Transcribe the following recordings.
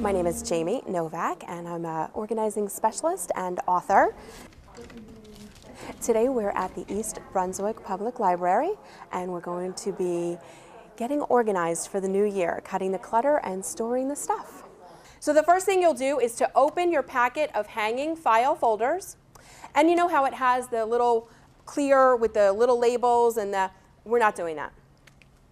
My name is Jamie Novak, and I'm an organizing specialist and author. Today we're at the East Brunswick Public Library, and we're going to be getting organized for the new year, cutting the clutter and storing the stuff. So the first thing you'll do is to open your packet of hanging file folders. And you know how it has the little clear with the little labels and we're not doing that.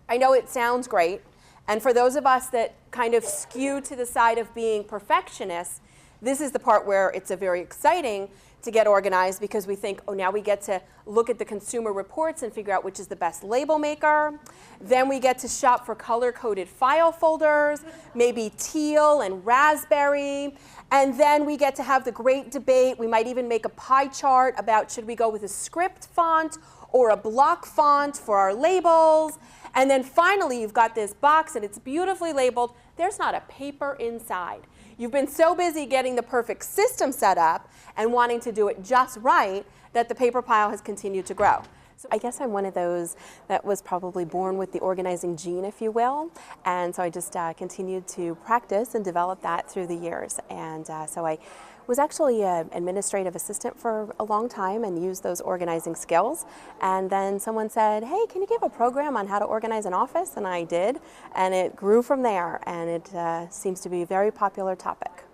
I know it sounds great. And for those of us that kind of skew to the side of being perfectionists, this is the part where it's very exciting to get organized because we think, oh, now we get to look at the consumer reports and figure out which is the best label maker. Then we get to shop for color-coded file folders, maybe teal and raspberry. And then we get to have the great debate. We might even make a pie chart about should we go with a script font or a block font for our labels. And then finally, you've got this box, and it's beautifully labeled. There's not a paper inside. You've been so busy getting the perfect system set up and wanting to do it just right that the paper pile has continued to grow. So I guess I'm one of those that was probably born with the organizing gene, if you will. And so I just continued to practice and develop that through the years. And so I was actually an administrative assistant for a long time and used those organizing skills. And then someone said, hey, can you give a program on how to organize an office? And I did. And it grew from there. And it seems to be a very popular topic.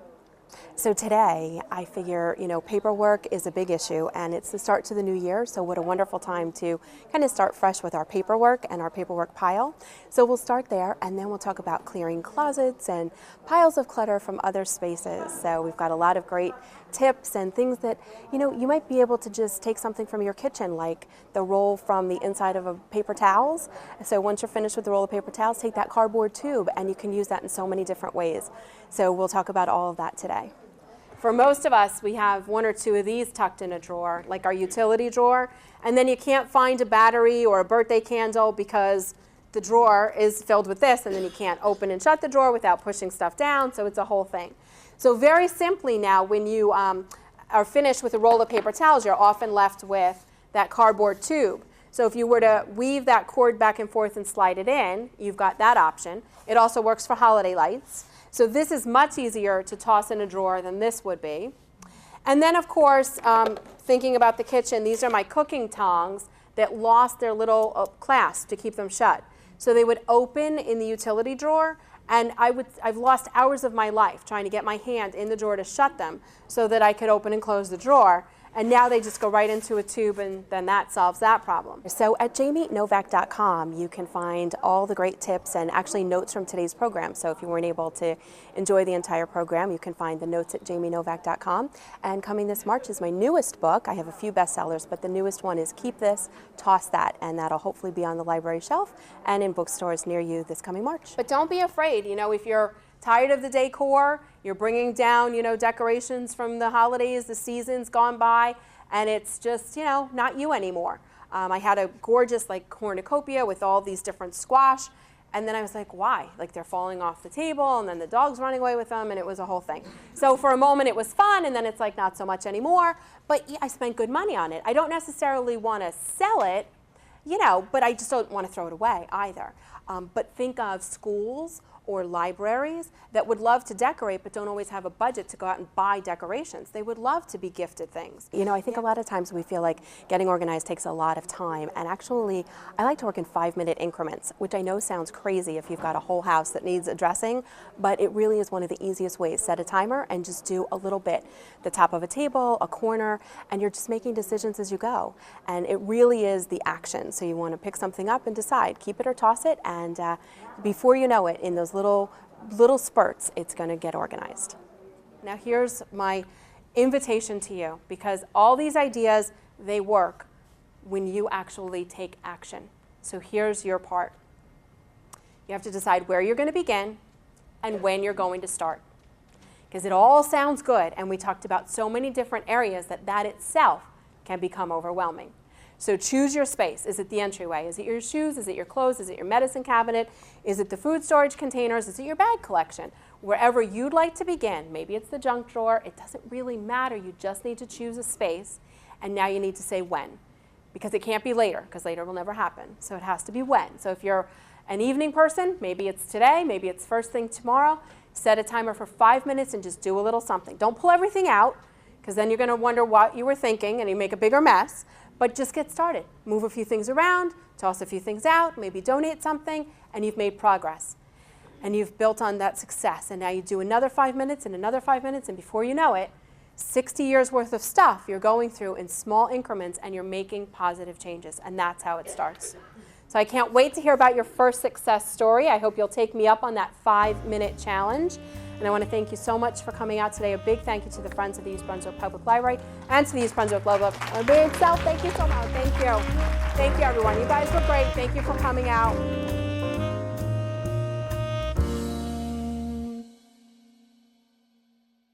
So today, I figure, paperwork is a big issue, and it's the start to the new year, so what a wonderful time to kind of start fresh with our paperwork and our paperwork pile. So we'll start there, and then we'll talk about clearing closets and piles of clutter from other spaces. So we've got a lot of great tips and things that, you might be able to just take something from your kitchen, like the roll from the inside of a paper towels. So once you're finished with the roll of paper towels, take that cardboard tube, and you can use that in so many different ways. So we'll talk about all of that today. For most of us, we have one or two of these tucked in a drawer, like our utility drawer, and then you can't find a battery or a birthday candle because the drawer is filled with this, and then you can't open and shut the drawer without pushing stuff down, so it's a whole thing. So very simply now, when you are finished with a roll of paper towels, you're often left with that cardboard tube. So if you were to weave that cord back and forth and slide it in, you've got that option. It also works for holiday lights. So this is much easier to toss in a drawer than this would be. And then, of course, thinking about the kitchen, these are my cooking tongs that lost their little clasp to keep them shut. So they would open in the utility drawer, and I've lost hours of my life trying to get my hand in the drawer to shut them so that I could open and close the drawer. And now they just go right into a tube, and then that solves that problem. So at jamienovak.com, you can find all the great tips and actually notes from today's program. So if you weren't able to enjoy the entire program, you can find the notes at jamienovak.com. And coming this March is my newest book. I have a few bestsellers, but the newest one is Keep This, Toss That, and that'll hopefully be on the library shelf and in bookstores near you this coming March. But don't be afraid. If you're tired of the decor, you're bringing down, decorations from the holidays, the seasons gone by, and it's just, not you anymore. I had a gorgeous, cornucopia with all these different squash, and then I was like, why? They're falling off the table, and then the dog's running away with them, and it was a whole thing. So for a moment, it was fun, and then it's not so much anymore, but I spent good money on it. I don't necessarily want to sell it, but I just don't want to throw it away either. But think of schools or libraries that would love to decorate but don't always have a budget to go out and buy decorations. They would love to be gifted things. I think a lot of times we feel like getting organized takes a lot of time, and actually I like to work in 5-minute increments, which I know sounds crazy if you've got a whole house that needs addressing, but it really is one of the easiest ways. Set a timer and just do a little bit. The top of a table, a corner, and you're just making decisions as you go. And it really is the action. So you want to pick something up and decide, keep it or toss it, and before you know it, in those little spurts, it's going to get organized. Now here's my invitation to you, because all these ideas, they work when you actually take action. So here's your part. You have to decide where you're going to begin and when you're going to start. Because it all sounds good, and we talked about so many different areas that itself can become overwhelming. So choose your space. Is it the entryway? Is it your shoes? Is it your clothes? Is it your medicine cabinet? Is it the food storage containers? Is it your bag collection? Wherever you'd like to begin, maybe it's the junk drawer, it doesn't really matter. You just need to choose a space, and now you need to say when. Because it can't be later, because later will never happen. So it has to be when. So if you're an evening person, maybe it's today, maybe it's first thing tomorrow, set a timer for 5 minutes and just do a little something. Don't pull everything out, because then you're going to wonder what you were thinking and you make a bigger mess. But just get started. Move a few things around, toss a few things out, maybe donate something, and you've made progress. And you've built on that success. And now you do another 5 minutes and another 5 minutes, and before you know it, 60 years worth of stuff you're going through in small increments, and you're making positive changes. And that's how it starts. So I can't wait to hear about your first success story. I hope you'll take me up on that 5-minute challenge. And I want to thank you so much for coming out today. A big thank you to the Friends of the East Brunswick Public Library and to the East Brunswick Love Club. A big self, thank you so much. Thank you. Thank you, everyone. You guys were great. Thank you for coming out.